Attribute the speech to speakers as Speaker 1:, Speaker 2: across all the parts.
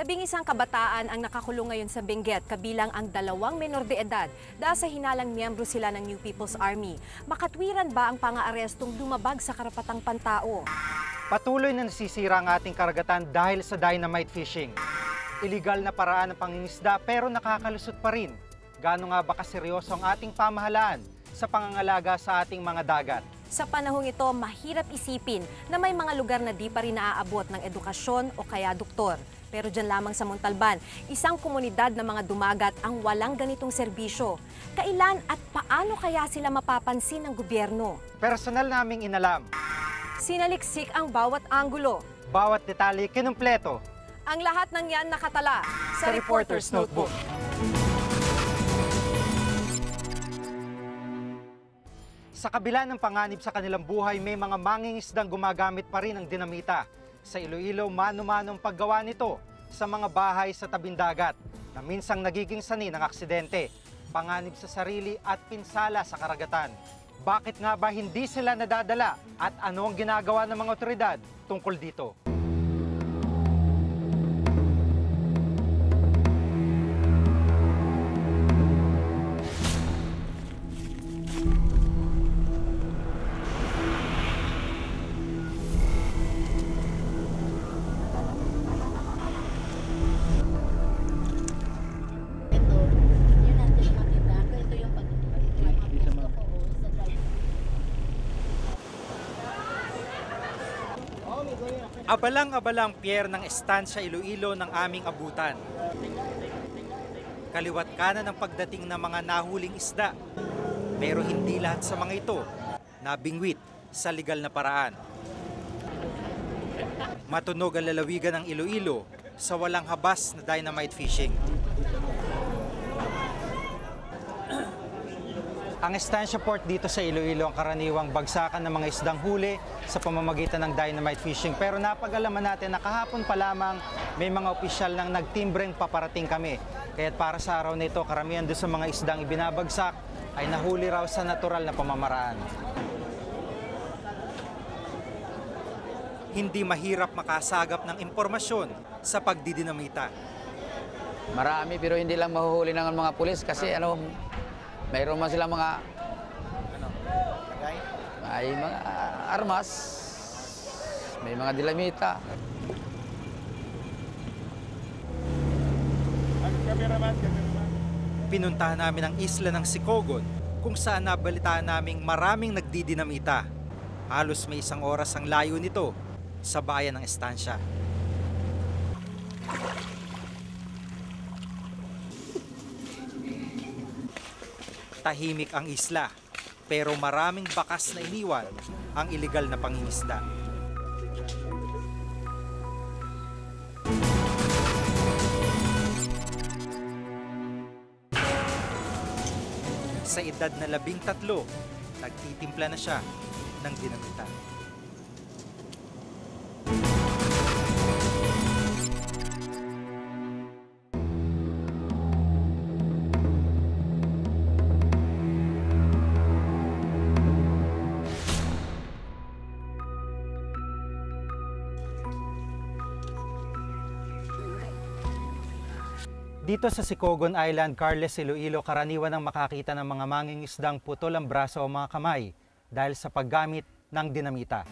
Speaker 1: 11 kabataan ang nakakulong ngayon sa Benguet, kabilang ang 2 menor de edad dahil sa hinalang miyembro sila ng New People's Army. Makatwiran ba ang pang-aarestong lumabag sa karapatang pantao?
Speaker 2: Patuloy na nasisira ang ating karagatan dahil sa dynamite fishing. Iligal na paraan ng pangingisda pero nakakalusot pa rin. Gaano nga ba kaseryoso ang ating pamahalaan sa pangangalaga sa ating mga dagat?
Speaker 1: Sa panahong ito, mahirap isipin na may mga lugar na di pa rin naaabot ng edukasyon o kaya doktor. Pero dyan lamang sa Montalban, isang komunidad ng mga dumagat ang walang ganitong serbisyo. Kailan at paano kaya sila mapapansin ng gobyerno?
Speaker 2: Personal naming inalam.
Speaker 1: Sinaliksik ang bawat anggulo.
Speaker 2: Bawat detalye kinumpleto.
Speaker 1: Ang lahat ng yan nakatala sa Reporter's Notebook.
Speaker 2: Sa kabila ng panganib sa kanilang buhay, may mga mangingisdang gumagamit pa rin ng dinamita. Sa Iloilo, mano-manong paggawa nito sa mga bahay sa tabing dagat na minsang nagiging sanhi ng aksidente, panganib sa sarili at pinsala sa karagatan. Bakit nga ba hindi sila nadadala at ano ang ginagawa ng mga otoridad tungkol dito? Abalang-abalang pier ng estansya Iloilo ng aming abutan. Kaliwat kanan ang pagdating ng mga nahuling isda. Pero hindi lahat sa mga ito nabingwit sa legal na paraan. Matunog ang lalawigan ng Iloilo sa walang habas na dynamite fishing. Ang estansya port dito sa Iloilo ang karaniwang bagsakan ng mga isdang huli sa pamamagitan ng dynamite fishing. Pero napag-alaman natin na kahapon pa lamang may mga opisyal nang nagtimbreng paparating kami. Kaya't para sa araw na ito, karamihan doon sa mga isdang ibinabagsak ay nahuli raw sa natural na pamamaraan. Hindi mahirap makasagap ng impormasyon sa pagdidinamita.
Speaker 3: Marami pero hindi lang mahuhuli ng mga pulis kasi mayroon man silang mga may mga armas, may mga dinamita.
Speaker 2: Pinuntahan namin ang isla ng Sicogon kung saan nabalitaan naming maraming nagdidinamita. Halos may 1 oras ang layo nito sa bayan ng estansya. Tahimik ang isla, pero maraming bakas na iniwan ang iligal na pangingisda. Sa edad na 13, nagtitimpla na siya ng dinamita. Dito sa Sicogon Island, Carles, Iloilo, karaniwan ang makakita ng mga mangingisdang putol ang braso o mga kamay dahil sa paggamit ng dinamita.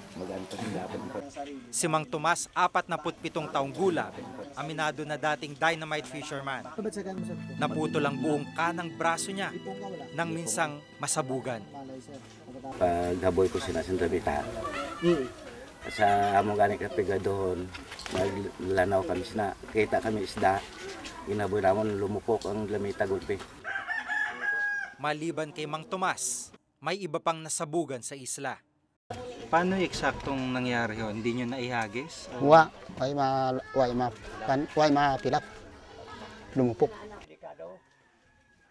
Speaker 2: Si Mang Tomas, 47 taong gulang, aminado na dating dynamite fisherman. Naputol ang buong kanang braso niya nang minsang masabugan.
Speaker 4: Paghaboy ko sila sa dinamita, sa among gani kapiga doon, naglanaw kami na kita kami isda. Inaboy naman lumupok ang lamita gulpi.
Speaker 2: Maliban kay Mang Tomas, may iba pang nasabugan sa isla. Paano eksaktong nangyari yun? Hindi nyo naihagis?
Speaker 5: Way mapilak. Lumupok.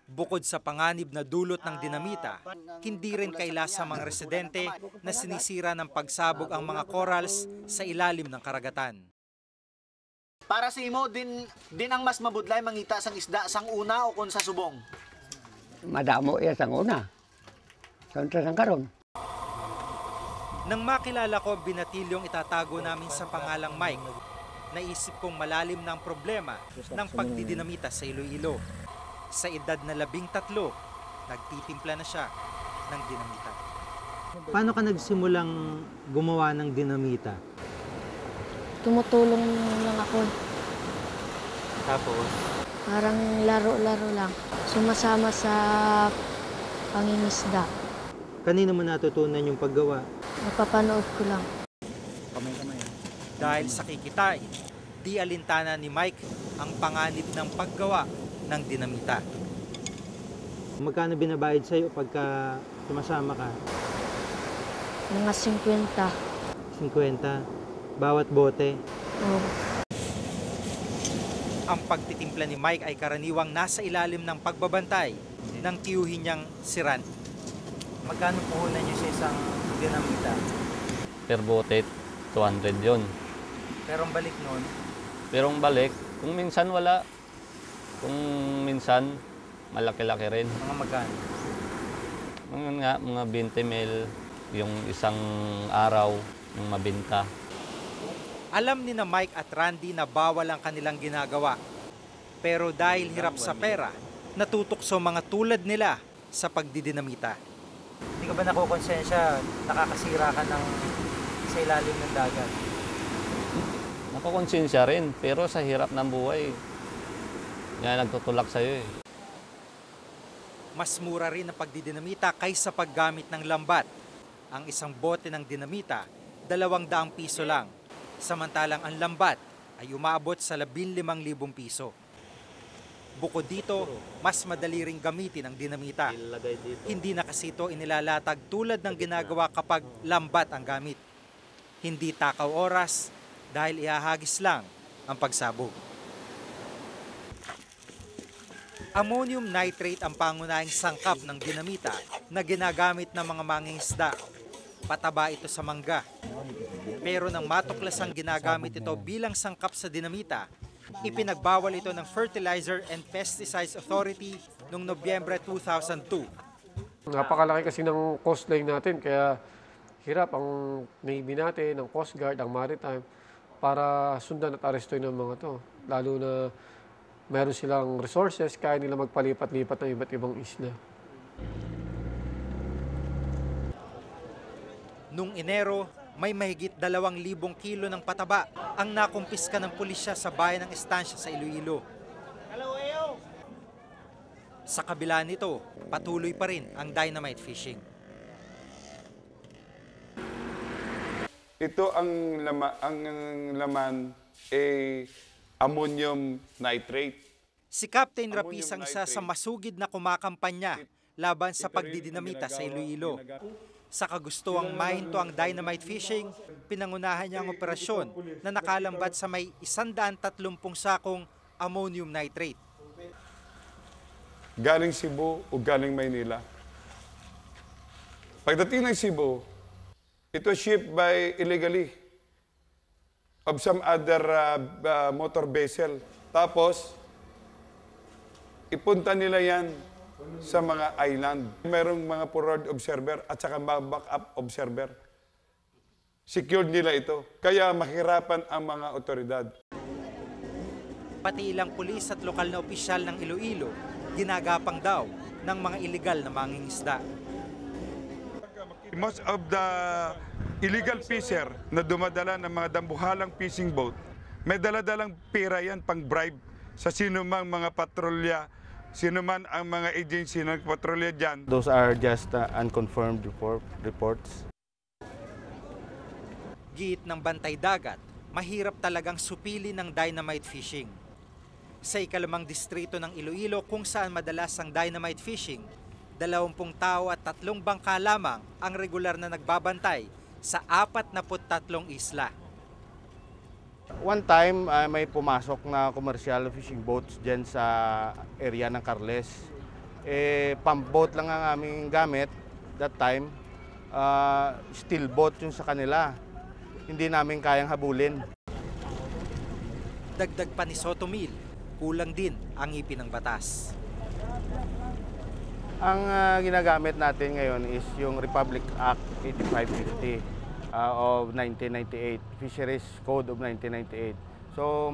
Speaker 2: Bukod sa panganib na dulot ng dinamita, hindi rin kaila sa mga residente na sinisira ng pagsabog ang mga corals sa ilalim ng karagatan.
Speaker 6: Para sa imo, din ang mas mabudlay mangita sang isda sang una o kun sa subong?
Speaker 5: Madamo iya sang una. Sang karon.
Speaker 2: Nang makilala ko ang binatilyong itatago namin sa pangalang Mike, naisip kong malalim ng problema ng pagdidinamita sa Iloilo. Sa edad na 13, nagtitimpla na siya ng dinamita. Paano ka nagsimulang gumawa ng dinamita?
Speaker 7: Tumutulong lang ako.
Speaker 2: Tapos?
Speaker 7: Parang laro-laro lang. Sumasama sa pangingisda.
Speaker 2: Kanino mo natutunan yung paggawa?
Speaker 7: Napapanood ko lang.
Speaker 2: Dahil sa kikitain, di alintana ni Mike ang panganib ng paggawa ng dinamita. Magkano binabayad sa'yo pagka sumasama ka?
Speaker 7: Mga 50.
Speaker 2: 50? Bawat bote?
Speaker 7: Oh,
Speaker 2: Ang pagtitimpla ni Mike ay karaniwang nasa ilalim ng pagbabantay ng tiyuhin niyang si Ran. Magkano puhunan niyo sa isang dinamita?
Speaker 8: Per bote, 200 yon.
Speaker 2: Pero ang balik noon,
Speaker 8: Pero ang balik, kung minsan wala, kung minsan malaki-laki rin.
Speaker 2: mga magkano?
Speaker 8: Mga 20 mil yung isang araw ng mabinta.
Speaker 2: Alam ni na Mike at Randy na bawal ang kanilang ginagawa. Pero dahil hirap sa pera, natutokso mga tulad nila sa pagdidinamita. Hindi ka ba nakukonsensya, nakakasira ka ng sa ilalim ng dagat?
Speaker 8: Nakakonsensya rin, pero sa hirap ng buhay, yan nagtutulak sa'yo eh.
Speaker 2: Mas mura rin ang pagdidinamita kaysa paggamit ng lambat. Ang isang bote ng dinamita, 200 piso lang. Samantalang ang lambat ay umaabot sa 15,000 piso. Bukod dito, mas madali ring gamitin ang dinamita. Hindi na kasi ito inilalatag tulad ng ginagawa kapag lambat ang gamit. Hindi takaw oras dahil ihahagis lang ang pagsabog. Ammonium nitrate ang pangunahing sangkap ng dinamita na ginagamit ng mga mangingisda. Pataba ito sa mangga. Pero nang matuklasang ginagamit ito bilang sangkap sa dinamita, ipinagbawal ito ng Fertilizer and Pesticides Authority noong Nobyembre 2002.
Speaker 9: Napakalaki kasi ng coastline natin, kaya hirap ang Navy natin, ang Coast Guard, ang Maritime, para sundan at arestuin ng mga to. Lalo na meron silang resources, kaya nila magpalipat-lipat ng iba't ibang isla.
Speaker 2: Noong Enero, may mahigit 2,000 kilo ng pataba ang nakumpiska ng pulisya sa bayan ng Estancia sa Iloilo. Sa kabila nito, patuloy pa rin ang dynamite fishing.
Speaker 10: Ito ang laman ay ammonium nitrate.
Speaker 2: Si Captain Rapis ang isa sa masugid na kumakampanya laban sa pagdidinamita sa Iloilo. Sa kagustuang mahinto ang dynamite fishing, pinangunahan niya ang operasyon na nakalambat sa may 130 sakong ammonium nitrate.
Speaker 10: Galing Cebu o galing Maynila. Pagdating ng Cebu, it was shipped by illegally of some other motor vessel. Tapos, ipunta nila yan sa mga island. Merong mga forward observer at saka mga backup observer. Secured nila ito. Kaya mahirapan ang mga otoridad.
Speaker 2: Pati ilang pulis at lokal na opisyal ng Iloilo, ginagapang daw ng mga iligal na mangingisda.
Speaker 10: Most of the illegal fisher na dumadala ng mga dambuhalang fishing boat, may daladalang pera yan pang bribe sa sinumang mga patrolya, sinuman ang mga agency na nagpatrolya dyan.
Speaker 4: Those are just unconfirmed reports.
Speaker 2: Giit ng bantay dagat, mahirap talagang supili ng dynamite fishing. Sa ikalimang distrito ng Iloilo kung saan madalas ang dynamite fishing, 20 tao at 3 bangka lamang ang regular na nagbabantay sa 43 isla.
Speaker 4: One time, may pumasok na commercial fishing boats dyan sa area ng Carles. Pump boat lang ang aming gamit that time. Steel boat yung sa kanila. Hindi namin kayang habulin.
Speaker 2: Dagdag pa ni Sotomil, kulang din ang ngipin ng batas.
Speaker 4: Ang ginagamit natin ngayon is yung Republic Act 8550 of 1998, Fisheries Code of 1998. So
Speaker 11: So,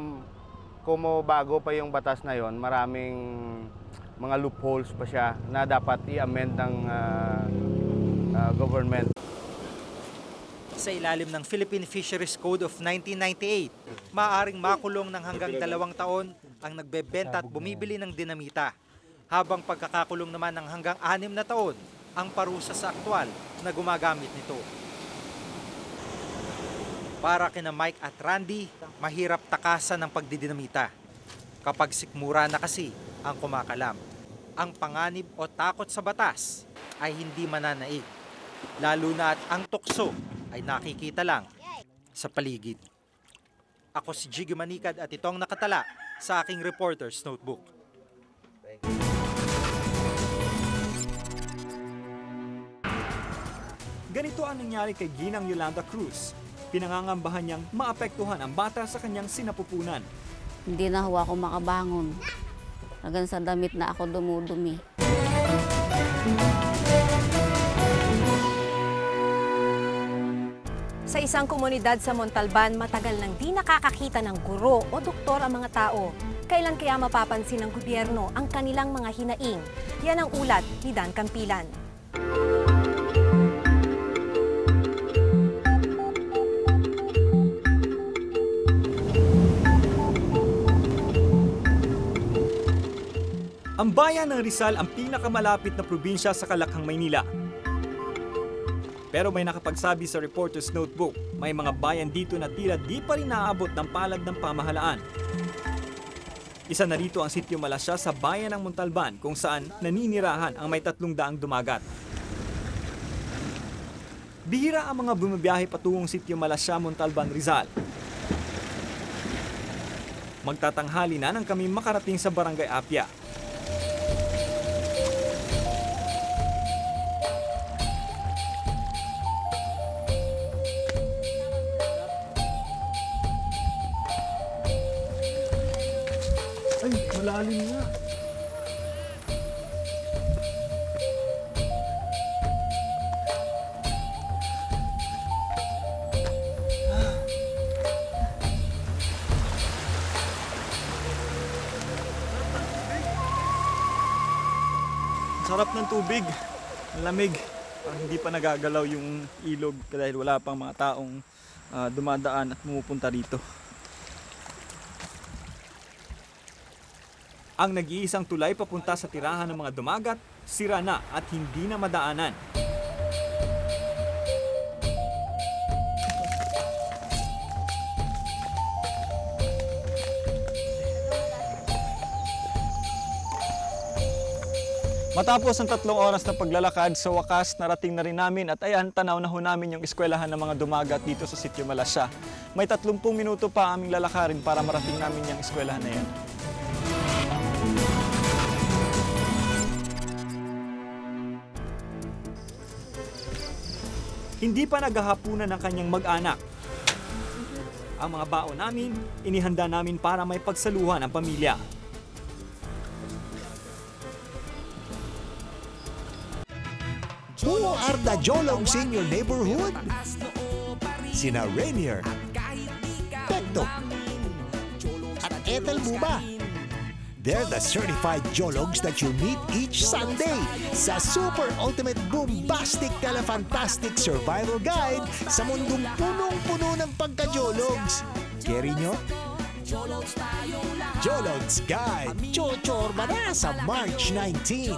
Speaker 11: kung bago pa yung batas na yon, maraming mga loopholes pa siya na dapat i-amend ng government.
Speaker 2: Sa ilalim ng Philippine Fisheries Code of 1998, maaaring makulong ng hanggang 2 taon ang nagbebenta at bumibili ng dinamita, habang pagkakakulong naman ng hanggang 6 na taon ang parusa sa aktwal na gumagamit nito. Para kina Mike at Randy, mahirap takasan ng pagdidinamita. Kapag sikmura na kasi ang kumakalam, ang panganib o takot sa batas ay hindi mananaig, lalo na at ang tukso ay nakikita lang sa paligid. Ako si Jiggy Manikad at ito ang nakatala sa aking Reporter's Notebook.
Speaker 12: Ganito ang nangyari kay Ginang Yolanda Cruz. Pinangangambahan niyang maapektuhan ang bata sa kanyang sinapupunan.
Speaker 13: Hindi na ho ako makabangon. Hanggang sa damit na ako dumudumi.
Speaker 1: Sa isang komunidad sa Montalban, matagal nang di nakakakita ng guro o doktor ang mga tao. Kailan kaya mapapansin ng gobyerno ang kanilang mga hinaing? Yan ang ulat ni Dan Campilan.
Speaker 12: Ang bayan ng Rizal ang pinakamalapit na probinsya sa Kalakhang, Maynila. Pero may nakapagsabi sa Reporter's Notebook, may mga bayan dito na tila di pa rin naaabot ng palad ng pamahalaan. Isa na rito ang Sitio Malasya sa bayan ng Montalban kung saan naninirahan ang may 300 dumagat. Bihira ang mga bumabiyahe patungong Sitio Malasya, Montalban, Rizal. Magtatanghali na nang kami makarating sa Barangay Apia.
Speaker 6: Ay, malalim na.
Speaker 12: Sarap ng tubig. Ang lamig. Parang hindi pa nagagalaw yung ilog dahil wala pang mga taong dumadaan at pumupunta rito. Ang nag-iisang tulay papunta sa tirahan ng mga dumagat, sira na at hindi na madaanan. Matapos ang 3 oras na paglalakad, sa wakas narating na rin namin at ayan, tanaw na ho namin yung eskwelahan ng mga dumagat dito sa Sitio Malasya. May 30 minuto pa aming lalakarin para marating namin yung eskwelahan na yan. Hindi pa naghahapunan ng kanyang mag-anak. Ang mga baon namin, inihanda namin para may pagsaluhan ang pamilya.
Speaker 14: Who are the Jologs in your neighborhood? Sina Rainier, Pekto, at Ethel Buba. They're the certified Jologs that you meet each Sunday sa Super Ultimate Boombastic Telefantastic Survival Guide sa mundong punong-puno ng pagka-Jologs. Carry nyo? Jologs Guide, chochorba na sa March 19.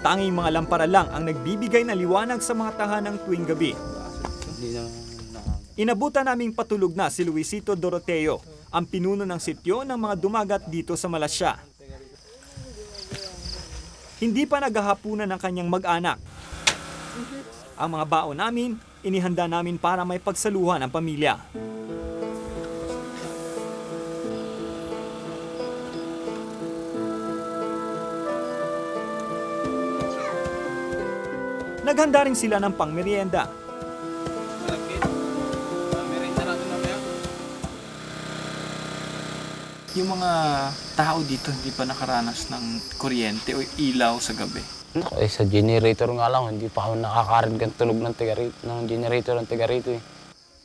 Speaker 12: Tanging mga lampara lang ang nagbibigay na liwanag sa mga tahanang tuwing gabi. Inabutan naming patulog na si Luisito Doroteo, ang pinuno ng sityo ng mga dumagat dito sa Malasya. Hindi pa naghahapunan ng kanyang mag-anak. Ang mga baon namin, inihanda namin para may pagsaluhan ang pamilya. Naghanda rin sila ng pangmerienda. Yung mga tao dito hindi pa nakaranas ng kuryente o ilaw sa gabi.
Speaker 3: Sa generator nga lang, hindi pa ako nakakarinig ng tunog ng generator ng tiga rito.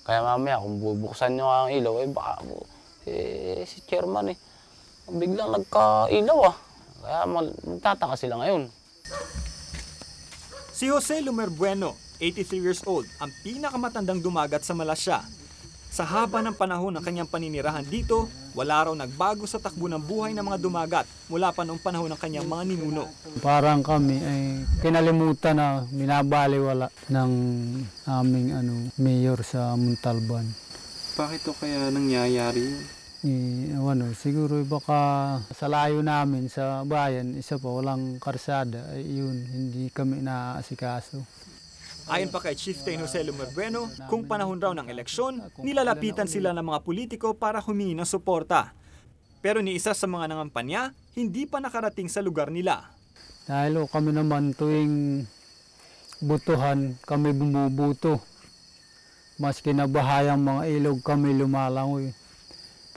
Speaker 3: Kaya mamaya kung bubuksan nyo ang ilaw, baka si chairman biglang nagka-ilaw Kaya magtataka sila ngayon.
Speaker 12: Si Jose Lumer Bueno, 83 years old, ang pinakamatandang dumagat sa Malasya. Sa haba ng panahon ng kanyang paninirahan dito, wala raw nagbago sa takbo ng buhay ng mga dumagat mula pa noong panahon ng kanyang mga ninuno.
Speaker 15: Parang kami ay kinalimutan na binabaliwala ng aming mayor sa Montalban.
Speaker 12: Bakit to kaya nangyayari yun?
Speaker 15: Siguro baka sa layo namin sa bayan, isa pa walang karsada, yun, hindi kami naaasikaso.
Speaker 12: Ayon pa kay Chieftain Jose Lumer Bueno, kung panahon raw ng eleksyon, nilalapitan sila ng mga politiko para humingi ng suporta. Pero ni isa sa mga nangampanya, hindi pa nakarating sa lugar nila.
Speaker 15: Dahil kami naman tuwing butuhan, kami bumubuto. Maski nabahayang mga ilog kami lumalangoy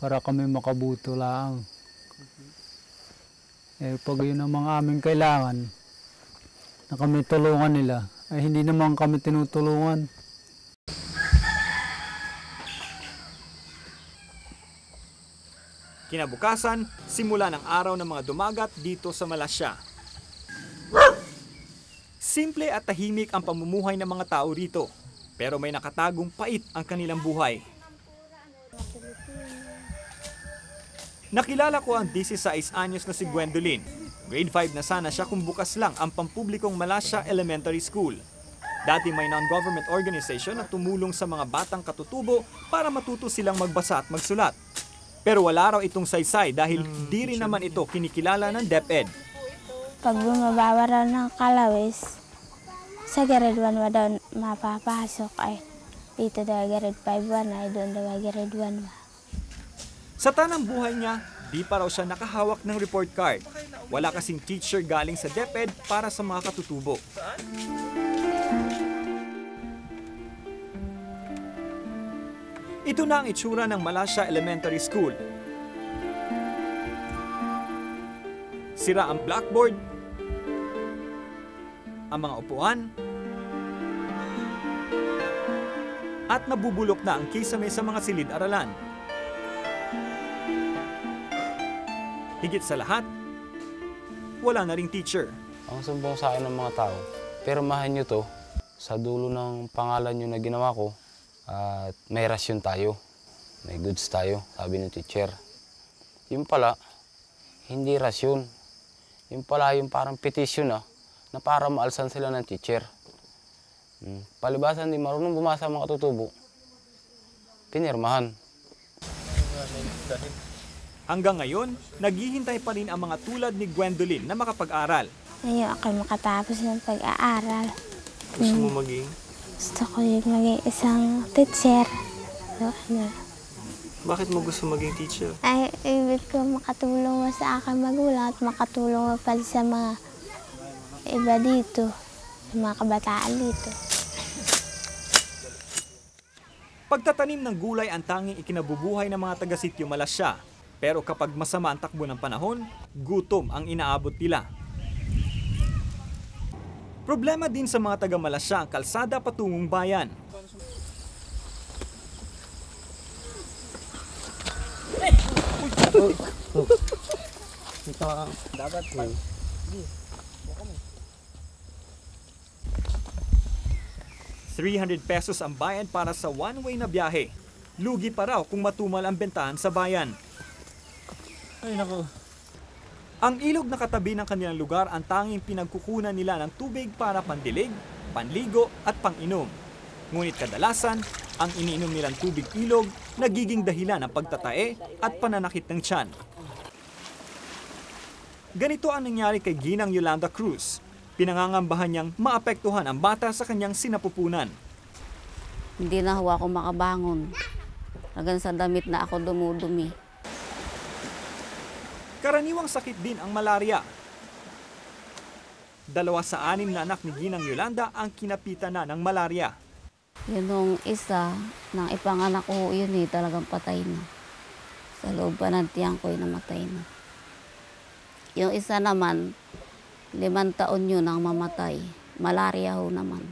Speaker 15: para kami makabuto lang. Pag yun ang mga aming kailangan, na kami tulungan nila, ay hindi naman kami tinutulungan.
Speaker 12: Kinabukasan, simula ng araw ng mga dumagat dito sa Malasya. Simple at tahimik ang pamumuhay ng mga tao rito, pero may nakatagong pait ang kanilang buhay. Nakilala ko ang 16 anyos na si Gwendolyn. Grade 5 na sana siya kung bukas lang ang pampublikong Malasya Elementary School. Dati may non-government organization na tumulong sa mga batang katutubo para matuto silang magbasa at magsulat. Pero wala raw itong saysay dahil di rin naman ito kinikilala ng DepEd.
Speaker 7: Pag bumababa raw ng kalawis, sa grade 1 wa daw mapapasok ay dito daw grade 5 ay doon daw grade 1 wa.
Speaker 12: Sa tanang buhay niya, di pa raw siya nakahawak ng report card. Wala kasing teacher galing sa DepEd para sa mga katutubo. Ito na ang itsura ng Malasya Elementary School. Sira ang blackboard, ang mga upuan, at nabubulok na ang kisame sa mga silid-aralan. Higit sa lahat, wala na ring teacher.
Speaker 3: Ang sumbong sa akin ng mga tao, pirmahan nyo to sa dulo ng pangalan nyo na ginawa ko at may rasyon tayo, may goods tayo, sabi ng teacher. Yung pala, hindi rasyon. Yung pala yung parang petition na para maalsan sila ng teacher. Palibasan di marunong bumasa ang mga katutubo, pinirmahan.
Speaker 12: Hanggang ngayon, naghihintay pa rin ang mga tulad ni Gwendolyn na makapag-aral.
Speaker 7: Ngayon ako makatapos ng pag-aaral.
Speaker 12: Gusto mo maging?
Speaker 7: Gusto ko yung maging isang teacher.
Speaker 12: Bakit mo gusto maging teacher?
Speaker 7: Ay, ibig ko makatulong sa aking magulang at makatulong pala sa mga iba dito, sa mga kabataan dito.
Speaker 12: Pagtatanim ng gulay ang tanging ikinabubuhay ng mga taga-sitio Malasya. Pero kapag masama ang takbo ng panahon, gutom ang inaabot nila. Problema din sa mga taga-Malasya ang kalsada patungong bayan.
Speaker 5: Dapat mo.
Speaker 12: 300 pesos ang bayad para sa one-way na biyahe. Lugi pa raw kung matumal ang bentahan sa bayan.
Speaker 5: Ay, naku.
Speaker 12: Ang ilog na katabi ng kanilang lugar ang tanging pinagkukunan nila ng tubig para pandilig, panligo at panginom. Ngunit kadalasan, ang iniinom nilang tubig ilog nagiging dahilan ng pagtatae at pananakit ng tiyan. Ganito ang nangyari kay Ginang Yolanda Cruz. Pinangangambahan niyang maapektuhan ang bata sa kanyang sinapupunan.
Speaker 13: Hindi na ho ako makabangon. Hanggang sa damit na ako dumudumi.
Speaker 12: Karaniwang sakit din ang malaria. 2 sa 6 na anak ni Ginang Yolanda ang kinapitan na ng malaria.
Speaker 13: Yun nung isa, nang ipanganak ko yun talagang patay na. Sa loob pa ng tiyang ko namatay na. Yung isa naman, 5 taon yun ang mamatay. Malaria ho naman.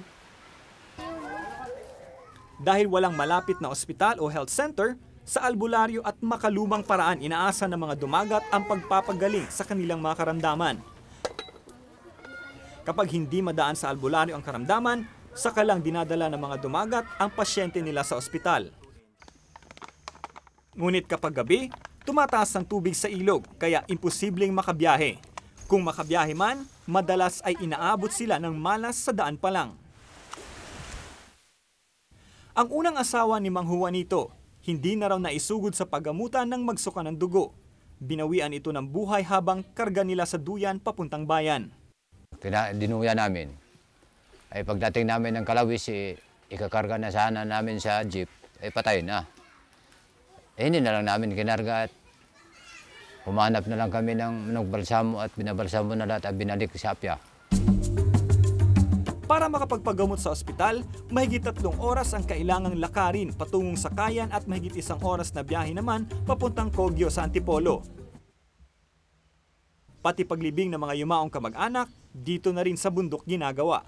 Speaker 12: Dahil walang malapit na ospital o health center, sa albularyo at makalumang paraan inaasa ng mga dumagat ang pagpapagaling sa kanilang mga karamdaman. Kapag hindi madaan sa albularyo ang karamdaman, saka lang dinadala ng mga dumagat ang pasyente nila sa ospital. Ngunit kapag gabi, tumataas ang tubig sa ilog kaya imposibleng makabiyahe. Kung makabiyahe man, madalas ay inaabot sila ng malas sa daan pa lang. Ang unang asawa ni Mang Juanito, hindi na raw naisugod sa paggamutan ng magsuka ng dugo. Binawian ito ng buhay habang karga nila sa duyan papuntang bayan.
Speaker 16: Dinuya namin. Ay pagdating namin ng Kalawis, ikakarga na sana namin sa jeep, ay patay na. Hindi na lang namin kinarga at humanap na lang kami ng balsamo at binabalsamo na lahat at binalik sa Apia.
Speaker 12: Para makapagpagamot sa ospital, mahigit 3 oras ang kailangang lakarin patungong Sakayan at mahigit 1 oras na biyahe naman papuntang Kogyo sa Antipolo. Pati paglibing ng mga yumaong kamag-anak, dito na rin sa bundok ginagawa.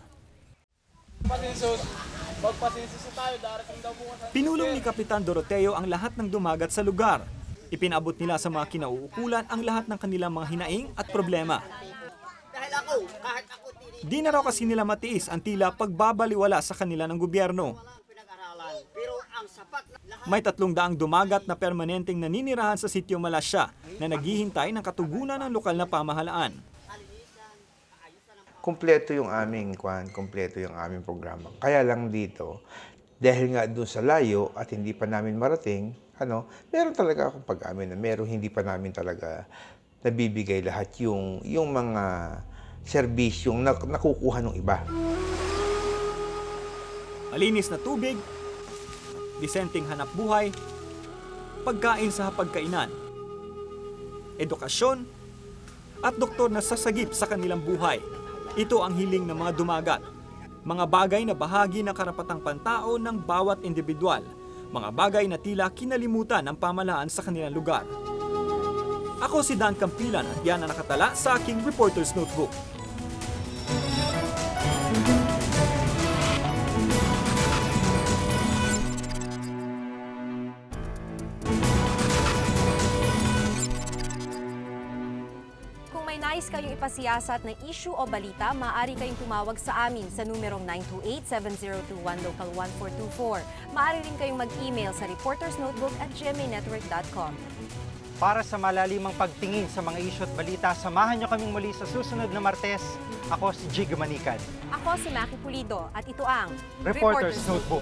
Speaker 12: Pinulong ni Kapitan Doroteo ang lahat ng dumagat sa lugar. Ipinabot nila sa mga kinauukulan ang lahat ng kanilang mga hinaing at problema. Di na raw kasi nila matiis ang tila pagbabaliwala sa kanila ng gobyerno. May 300 dumagat na permanenteng naninirahan sa Sitio Malasya na naghihintay ng katugunan ng lokal na pamahalaan.
Speaker 17: Kumpleto yung aming kumpleto yung aming programa. Kaya lang dito, dahil nga doon sa layo at hindi pa namin marating, meron talaga akong pag-amin na meron hindi pa namin talaga nabibigay lahat yung mga serbisyong nakukuha ng iba.
Speaker 12: Malinis na tubig, disenteng hanap buhay, pagkain sa hapagkainan, edukasyon, at doktor na sasagip sa kanilang buhay. Ito ang hiling ng mga dumagat. Mga bagay na bahagi ng karapatang pantao ng bawat individual. Mga bagay na tila kinalimutan ng pamahalaan sa kanilang lugar. Ako si Dan Campilan at yan ang nakatala sa aking Reporter's Notebook.
Speaker 1: Nais kayong ipasiyasat na issue o balita, maaari kayong tumawag sa amin sa numerong 928-7021 Local 1424. Maaari rin kayong mag-email sa reportersnotebook@gmanetwork.com.
Speaker 2: Para sa malalimang pagtingin sa mga issue at balita, samahan nyo kaming muli sa susunod na Martes. Ako si Jig Manikan.
Speaker 1: Ako si Maki Pulido at ito ang
Speaker 2: Reporter's Notebook.